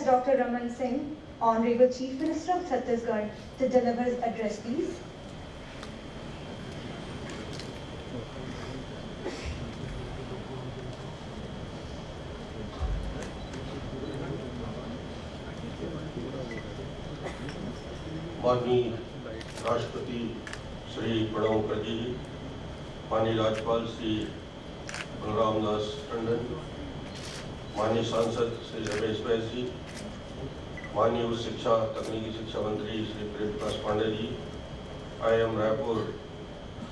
request Dr. Raman Singh, Honorable Chief Minister of Chhattisgarh, to deliver his address, please. माननीय राष्ट्रपति श्री प्रणब मुखर्जी जी, माननीय राज्यपाल श्री बलराम दास टंडन, माननीय सांसद श्री रमेश बैस जी, माननीय उच्च शिक्षा तकनीकी शिक्षा मंत्री श्री प्रेम प्रकाश पांडे जी, IIM रायपुर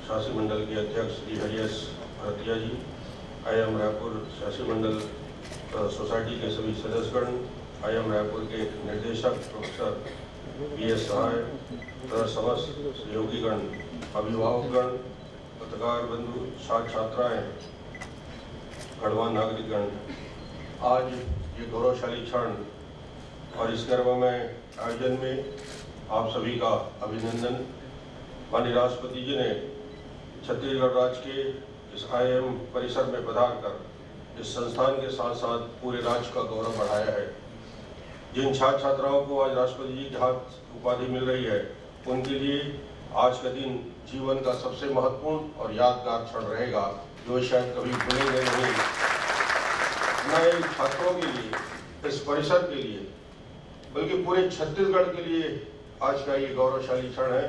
शासी मंडल के अध्यक्ष श्री हरियस भरतिया जी, IIM रायपुर शासी मंडल सोसाइटी के सभी सदस्यगण, IIM रायपुर के निर्देशक प्रोफेसर PS सहाय तथा समस्त सहयोगीगण, अभिभावकगण, पत्रकार बंधु, छात्र छात्राएं, गणमान्य नागरिकगण, आज ये गौरवशाली क्षण और इस गर्वमय आयोजन में आप सभी का अभिनंदन। माननीय राष्ट्रपति जी ने छत्तीसगढ़ राज्य के इस IIM परिसर में पधार कर इस संस्थान के साथ साथ पूरे राज्य का गौरव बढ़ाया है। जिन छात्र छात्राओं को आज राष्ट्रपति जी के हाथ उपाधि मिल रही है, उनके लिए आज का दिन जीवन का सबसे महत्वपूर्ण और यादगार क्षण रहेगा, जो शायद कभी भूलेंगे नहीं। नए छात्रों के लिए, इस परिसर के लिए, बल्कि पूरे छत्तीसगढ़ के लिए आज का ये गौरवशाली क्षण है,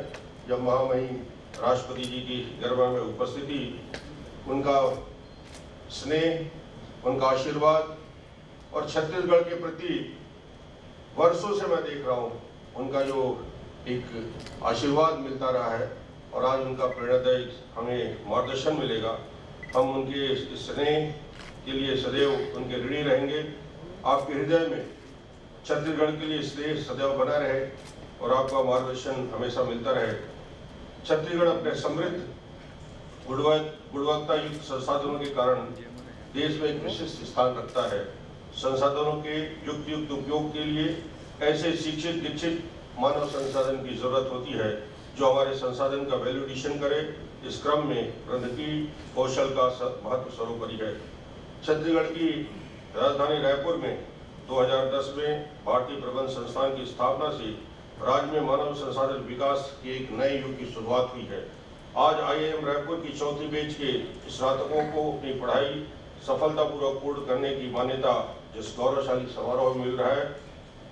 जब महामहिम राष्ट्रपति जी की गर्भ में उपस्थिति, उनका स्नेह, उनका आशीर्वाद और छत्तीसगढ़ के प्रति वर्षों से मैं देख रहा हूँ उनका जो एक आशीर्वाद मिलता रहा है, और आज उनका प्रेरणादायी हमें मार्गदर्शन मिलेगा। हम उनके इस स्नेह के लिए सदैव उनके ऋणी रहेंगे। आपके हृदय में छत्तीसगढ़ के लिए स्नेह सदैव बना रहे और आपका मार्गदर्शन हमेशा मिलता रहे। छत्तीसगढ़ अपने समृद्ध गुणवत्ता युक्त संसाधनों के कारण देश में एक विशिष्ट स्थान रखता है। संसाधनों के युक्त उपयोग के लिए ऐसे शिक्षित दीक्षित मानव संसाधन की जरूरत होती है, जो हमारे संसाधन का वैल्यू एडिशन करे। इस क्रम में प्रौद्योगिकी कौशल का महत्व सर्वोपरि है। छत्तीसगढ़ की राजधानी रायपुर में 2010 में भारतीय प्रबंध संस्थान की स्थापना से राज्य में मानव संसाधन विकास के एक नए युग की शुरुआत हुई है। आज IIM रायपुर की चौथी बैच के स्नातकों को अपनी पढ़ाई सफलतापूर्वक पूर्ण करने की मान्यता जिस गौरवशाली समारोह में मिल रहा है,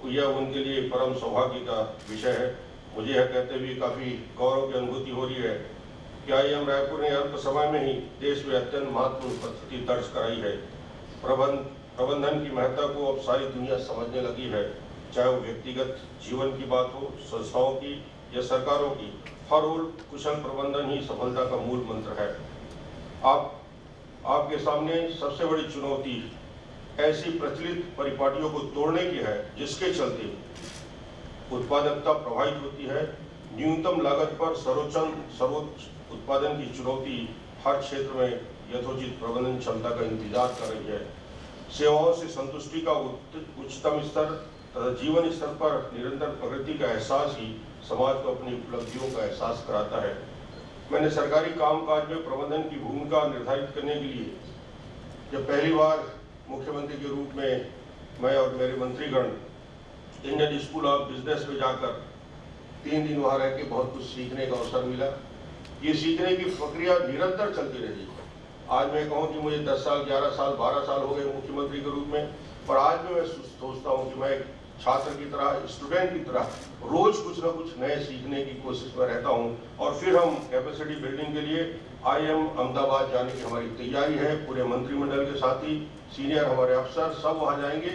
यह उनके लिए परम सौभाग्य का विषय है। मुझे यह कहते हुए काफी गौरव की अनुभूति हो रही है कि IIM रायपुर ने अल्प समय में ही देश में अत्यंत महत्वपूर्ण उपस्थिति दर्ज कराई है। प्रबंधन की महत्ता को अब सारी दुनिया समझने लगी है, चाहे वो व्यक्तिगत जीवन की बात हो, संस्थाओं की या सरकारों की। हर ओर कुशल प्रबंधन ही सफलता का मूल मंत्र है। आपके सामने सबसे बड़ी चुनौती ऐसी प्रचलित परिपाटियों को तोड़ने की है, जिसके चलते उत्पादकता प्रभावित होती है। न्यूनतम लागत पर सर्वोच्च उत्पादन की चुनौती हर क्षेत्र में यथोचित प्रबंधन क्षमता का इंतजार कर रही है। सेवाओं से संतुष्टि का उच्चतम स्तर तथा जीवन स्तर पर निरंतर प्रगति का एहसास ही समाज को अपनी उपलब्धियों का एहसास कराता है। मैंने सरकारी कामकाज में प्रबंधन की भूमिका निर्धारित करने के लिए जब पहली बार मुख्यमंत्री के रूप में मैं और मेरे मंत्रीगण इंडियन स्कूल ऑफ बिजनेस में जाकर 3 दिन वहाँ रह के बहुत कुछ सीखने का अवसर मिला। ये सीखने की प्रक्रिया निरंतर चलती रही। आज मैं कहूँ कि मुझे 10 साल, 11 साल, 12 साल हो गए मुख्यमंत्री के रूप में, पर आज भी मैं सोचता हूँ कि मैं छात्र की तरह, स्टूडेंट की तरह रोज कुछ न कुछ नए सीखने की कोशिश में रहता हूँ। और फिर हम कैपेसिटी बिल्डिंग के लिए IIM अहमदाबाद जाने की हमारी तैयारी है। पूरे मंत्रिमंडल के साथी, सीनियर हमारे अफसर सब वहाँ जाएंगे,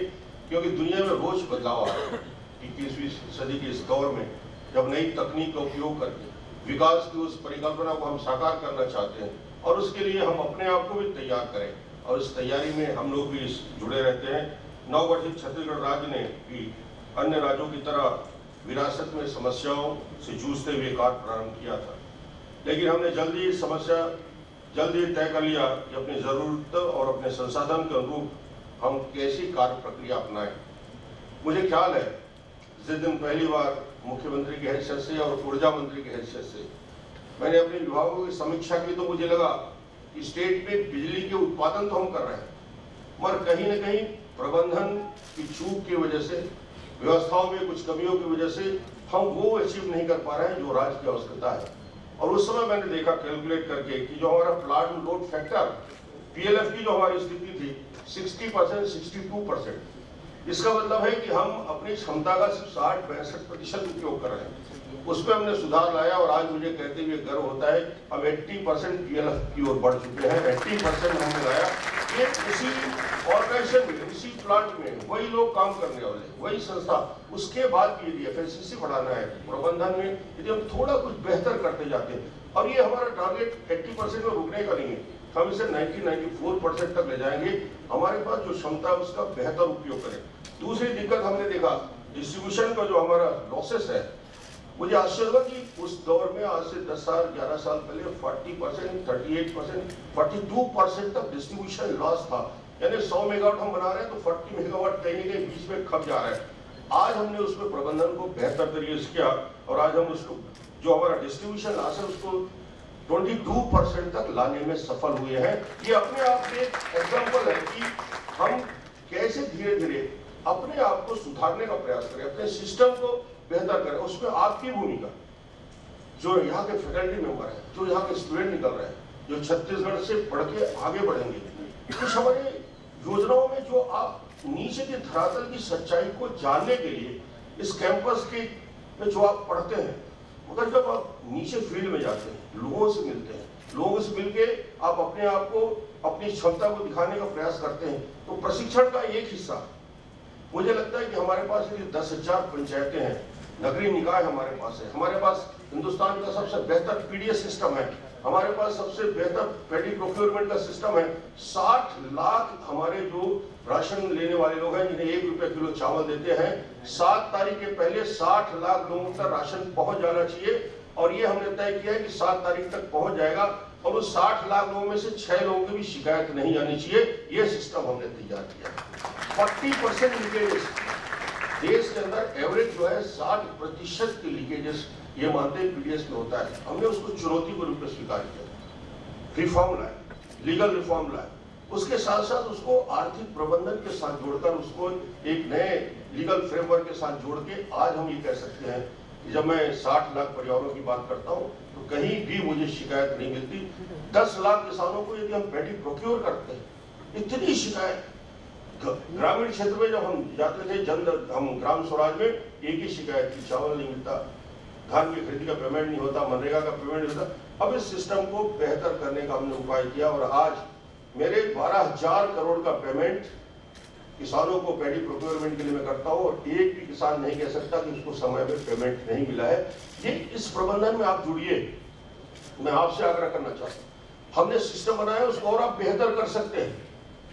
क्योंकि दुनिया में रोज बदलाव आ रहा है। 21वीं सदी के इस दौर में जब नई तकनीक का उपयोग करके विकास की उस परिकल्पना को हम साकार करना चाहते हैं, और उसके लिए हम अपने आप को भी तैयार करें, और इस तैयारी में हम लोग भी जुड़े रहते हैं। नवगठित छत्तीसगढ़ राज्य ने भी अन्य राज्यों की तरह विरासत में समस्याओं से जूझते हुए कार्य प्रारंभ किया था, लेकिन हमने जल्दी तय कर लिया कि अपनी जरूरत और अपने संसाधन के अनुरूप हम कैसी कार्य प्रक्रिया अपनाएं। मुझे ख्याल है जिस दिन पहली बार मुख्यमंत्री की हैसियत से और ऊर्जा मंत्री की हैसियत से मैंने अपने विभागों की समीक्षा की, तो मुझे लगा कि स्टेट में बिजली के उत्पादन तो हम कर रहे हैं, मगर कहीं न कहीं प्रबंधन की चूक की वजह से, व्यवस्थाओं में कुछ कमियों की वजह से हम वो अचीव नहीं कर पा रहे हैं जो राज्य की आवश्यकता है। और उस समय मैंने देखा कैलकुलेट करके कि जो हमारा प्लांट लोड फैक्टर PLF की जो हमारी स्थिति थी 60%, 62%, इसका मतलब है कि हम अपनी क्षमता का सिर्फ 60-62% उपयोग कर रहे हैं। उसमें हमने सुधार लाया और आज मुझे कहते हुए गर्व होता है हम 80% PLF की ओर बढ़ चुके हैं। 80% हमने लाया। ये उसी ऑर्गेनाइजेशन में, उसी प्लांट में वही लोग काम करने वाले, वही संस्था। उसके बाद भी यदि एफिशिएंसी बढ़ाना है प्रबंधन में, यदि हम थोड़ा कुछ बेहतर करते जाते हैं, और ये हमारा टारगेट 80% में रुकने का नहीं है, हम इसे 90-94% तक ले जाएंगे। हमारे पास जो क्षमता है उसका बेहतर उपयोग करें। दूसरी दिक्कत हमने देखा डिस्ट्रीब्यूशन का जो हमारा लॉसेस है, मुझे आश्चर्य हुआ कि उस दौर में आज से 10 साल 11 साल पहले 40%, 38%, 42% तक डिस्ट्रीब्यूशन लॉस था। यानी 100 मेगावाट हम बना रहे हैं तो 40 मेगावाट कहीं न कहीं बीच में खप जा रहा है। आज हमने उसमें प्रबंधन को बेहतर तरीके से किया और आज हम उसको जो हमारा डिस्ट्रीब्यूशन लॉस है उसको 22% तक लाने में सफल हुए हैं। ये अपने आप में एग्जाम्पल है कि हम कैसे धीरे धीरे अपने आप को सुधारने का प्रयास करें, अपने सिस्टम को बेहतर करें। उसमें आपकी भूमिका, जो यहाँ के फैकल्टी मेंबर है, जो यहाँ के स्टूडेंट निकल रहे हैं, जो छत्तीसगढ़ से पढ़ के आगे बढ़ेंगे, कुछ हमारे योजनाओं में जो आप नीचे के धरातल की सच्चाई को जानने के लिए इस कैंपस के में जो आप पढ़ते हैं, मगर जब आप नीचे फील्ड में जाते हैं, लोगों से मिलते हैं, लोगों से मिलके आप अपने आप को, अपनी क्षमता को दिखाने का प्रयास करते हैं, तो प्रशिक्षण का एक हिस्सा मुझे लगता है कि हमारे पास 10,000 पंचायतें हैं, नगरीय निकाय हमारे पास है, हमारे पास हिंदुस्तान का सबसे बेहतर PDS सिस्टम है, हमारे पास सबसे बेहतर पैडी प्रोक्योरमेंट का सिस्टम है। 60 लाख हमारे जो राशन लेने वाले लोग हैं, जिन्हें 1 रुपये किलो चावल देते हैं, 7 तारीख के पहले 60 लाख लोगों तक राशन पहुंच जाना चाहिए। और ये हमने तय किया है कि 7 तारीख तक पहुंच जाएगा और उस 60 लाख लोगों में से 6 लोगों की भी शिकायत नहीं आनी चाहिए। ये सिस्टम हमने तैयार किया। 40% लीकेजेस देश के अंदर एवरेज जो है 60% के लीकेजेस ये मानते हैं PDS में होता है। हमने उसको चुनौती के रूप में स्वीकार किया, रिफॉर्म लाए, लीगल रिफॉर्म लाए, उसके साथ साथ उसको आर्थिक प्रबंधन के साथ जोड़कर उसको एक नए लीगल फ्रेमवर्क के साथ जोड़ के आज हम ये कह सकते हैं कि जब मैं 60 लाख परिवारों की बात करता हूँ तो कहीं भी मुझे शिकायत नहीं मिलती। 10 लाख किसानों को यदि हम पैडी प्रोक्योर करते हैं, इतनी शिकायत। ग्रामीण क्षेत्र में जब हम जाते थे हम ग्राम स्वराज में, एक ही शिकायत थी, चावल नहीं मिलता, धान की खरीदी का पेमेंट नहीं होता, मनरेगा का पेमेंट नहीं होता। अब इस सिस्टम को बेहतर करने का हमने उपाय किया और आज मेरे 12,000 करोड़ का पेमेंट किसानों को पैडी प्रोक्योरमेंट के लिए मैं करता हूं और एक भी किसान नहीं कह सकता कि उसको समय में पेमेंट नहीं मिला है। ये इस प्रबंधन में आप जुड़िए, मैं आपसे आग्रह करना चाहता हूं। हमने सिस्टम बनाया, उसको और आप बेहतर कर सकते हैं।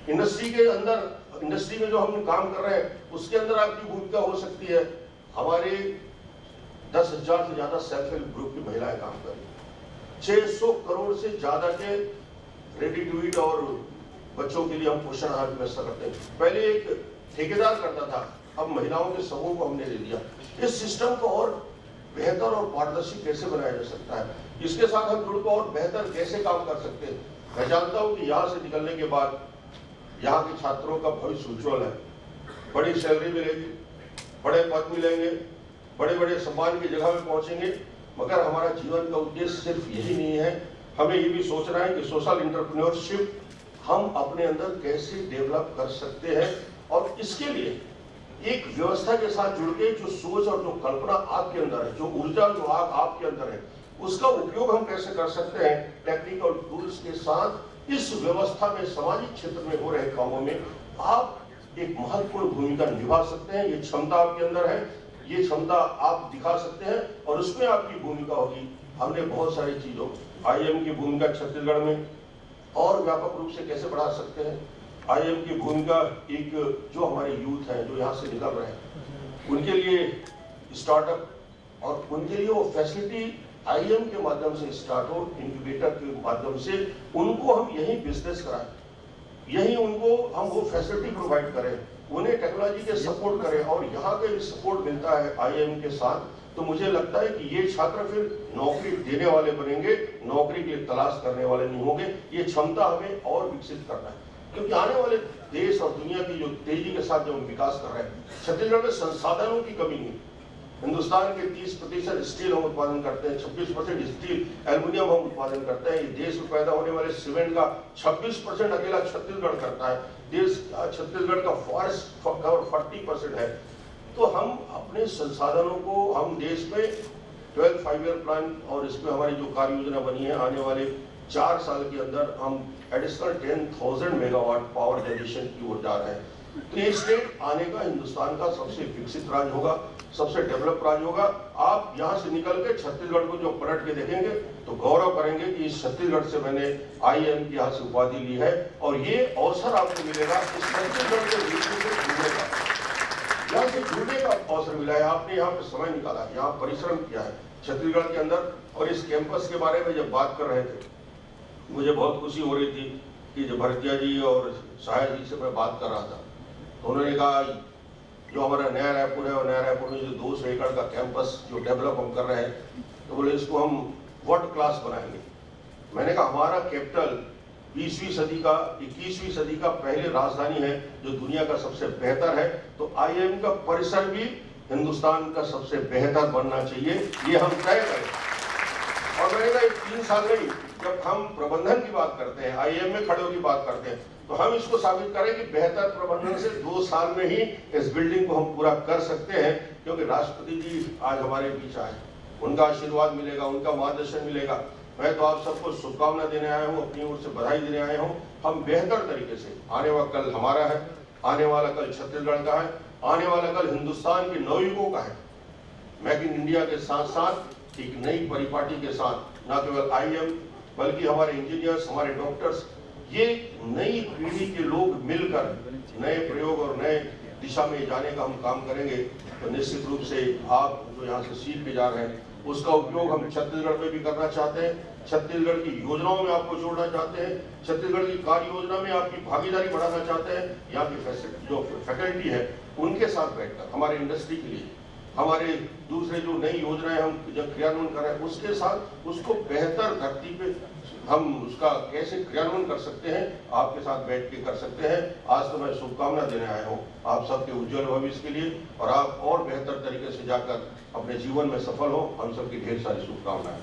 इंडस्ट्री के अंदर, इंडस्ट्री में जो हम काम कर रहे हैं उसके अंदर आपकी भूमिका हो सकती है। हमारे 10,000 से ज्यादा सेल्फ हेल्प ग्रुप की महिलाएं काम कर रही हैं। 600 करोड़ से ज्यादा के रेडी टू ईट और बच्चों के लिए हम पोषण आहार की व्यवस्था करते हैं। पहले एक ठेकेदार करता था, अब महिलाओं के समूह को हमने ले लिया। इस सिस्टम को और बेहतर और पारदर्शी कैसे बनाया जा सकता है, इसके साथ हम जुड़कर और बेहतर कैसे काम कर सकते हैं। मैं जानता हूं कि यहाँ से निकलने के बाद यहाँ के छात्रों का भविष्य उज्ज्वल है, बड़ी सैलरी मिलेगी, बड़े पद मिलेंगे, बड़े बड़े सम्मान की जगह में पहुंचेंगे। मगर हमारा जीवन का उद्देश्य सिर्फ यही नहीं है, हमें ये भी सोचना है कि सोशल एंटरप्रेन्योरशिप हम अपने अंदर कैसे डेवलप कर सकते हैं और इसके लिए एक व्यवस्था के साथ जुड़ के जो सोच और जो कल्पना आपके अंदर है, जो ऊर्जा जो आपके अंदर है, उसका उपयोग हम कैसे कर सकते हैं टेक्निकल टूल्स के साथ। इस व्यवस्था में, सामाजिक क्षेत्र में हो रहे कामों में आप एक महत्वपूर्ण भूमिका निभा सकते हैं। ये क्षमता आपके अंदर है, ये क्षमता आप दिखा सकते हैं और उसमें आपकी भूमिका होगी। हमने बहुत सारी चीजों, IIM की भूमिका छत्तीसगढ़ में और व्यापक रूप से कैसे बढ़ा सकते हैं। IIM की भूमिका, एक जो हमारे यूथ हैं जो यहाँ से निकल रहे हैं उनके लिए स्टार्टअप और उनके लिए वो फैसिलिटी IIM के माध्यम से स्टार्ट हो, इंक्यूबेटर के माध्यम से उनको हम यही बिजनेस कराएं, यही उनको हम वो फैसिलिटी प्रोवाइड करें, उन्हें टेक्नोलॉजी के सपोर्ट करें और यहाँ के सपोर्ट मिलता है IIM के साथ। तो मुझे लगता है कि ये छात्र फिर नौकरी देने वाले बनेंगे, नौकरी की तलाश करने वाले नहीं होंगे। ये क्षमता हमें और विकसित करना है, क्योंकि आने वाले देश और दुनिया की जो तेजी के साथ जो हम विकास कर रहे हैं, छत्तीसगढ़ में संसाधनों की कमी नहीं। हिंदुस्तान के 30% स्टील हम उत्पादन करते हैं, 26% स्टील एल्युमिनियम हम उत्पादन करते हैं। देश में पैदा होने वाले सीमेंट का 26% अकेला छत्तीसगढ़ करता है। देश छत्तीसगढ़ का फॉरेस्ट कवर 40% है। तो हम अपने संसाधनों को हम देश में 12 5-year प्लान और इसमें हमारी जो कार्य योजना बनी है, आने वाले 4 साल के अंदर हम एडिशनल 10,000 मेगावाट पावर जनरेशन की ओर जा रहे हैं। तो ये स्टेट आने का हिंदुस्तान का सबसे विकसित राज्य होगा, सबसे डेवलप राज्य होगा। आप यहाँ से निकल के छत्तीसगढ़ को जो पलट के देखेंगे तो गौरव करेंगे कि इस छत्तीसगढ़ से मैंने IIM की यहाँ से उपाधि ली है। और ये अवसर आपको मिलेगा इस छत्तीसगढ़ के नीति से जुड़ने का, यहाँ से जुड़ने का अवसर मिला है। आपने यहाँ पे समय निकाला है, यहाँ परिश्रम किया है छत्तीसगढ़ के अंदर। और इस कैंपस के बारे में जब बात कर रहे थे, मुझे बहुत खुशी हो रही थी कि जब भरतिया जी और साया जी से मैं बात कर रहा था, तो उन्होंने कहा जो हमारा नया रायपुर है और नया रायपुर में जो 200 एकड़ का कैंपस जो डेवलप हम कर रहे हैं, तो बोले इसको हम वर्ल्ड क्लास बनाएंगे। मैंने कहा हमारा कैपिटल 20वीं सदी का 21वीं सदी का पहले राजधानी है जो दुनिया का सबसे बेहतर है, तो IIM का परिसर भी हिंदुस्तान का सबसे बेहतर बनना चाहिए, ये हम तय करें। और मैंने कहा 3 साल नहीं, जब हम प्रबंधन की बात करते हैं, IIM में खड़े होकर बात करते हैं, तो हम इसको साबित करें कि बेहतर प्रबंधन से 2 साल में ही इस बिल्डिंग को हम पूरा कर सकते हैं। क्योंकि राष्ट्रपति जी आज हमारे बीच आए, उनका आशीर्वाद मिलेगा, उनका मार्गदर्शन मिलेगा। मैं तो आप सबको शुभकामना देने आया हूँ, अपनी ओर से बधाई देने आया हूँ। हम बेहतर तरीके से आने वाला कल हमारा है, आने वाला कल छत्तीसगढ़ का है, आने वाला कल हिंदुस्तान के नवयुगों का है। मेक इन इंडिया के साथ साथ एक नई परिपाटी के साथ न केवल IIM बल्कि हमारे इंजीनियर्स, हमारे डॉक्टर्स, ये नई पीढ़ी के लोग मिलकर नए प्रयोग और नए दिशा में जाने का हम काम करेंगे। तो निश्चित रूप से आप जो यहाँ से सीख के जा रहे हैं उसका उपयोग हम छत्तीसगढ़ में भी करना चाहते हैं। छत्तीसगढ़ की योजनाओं में आपको जोड़ना चाहते हैं, छत्तीसगढ़ की कार्य योजना में आपकी भागीदारी बढ़ाना चाहते हैं। यहाँ की जो फैकल्टी है उनके साथ बैठकर हमारे इंडस्ट्री के लिए, हमारे दूसरे जो नई योजनाएं हम जब क्रियान्वयन कर रहे हैं उसके साथ उसको बेहतर धरती पे हम उसका कैसे क्रियान्वयन कर सकते हैं, आपके साथ बैठ के कर सकते हैं। आज तो मैं शुभकामना देने आया हूँ आप सबके उज्जवल भविष्य के लिए, और आप और बेहतर तरीके से जाकर अपने जीवन में सफल हो। हम सबकी ढेर सारी शुभकामनाएं।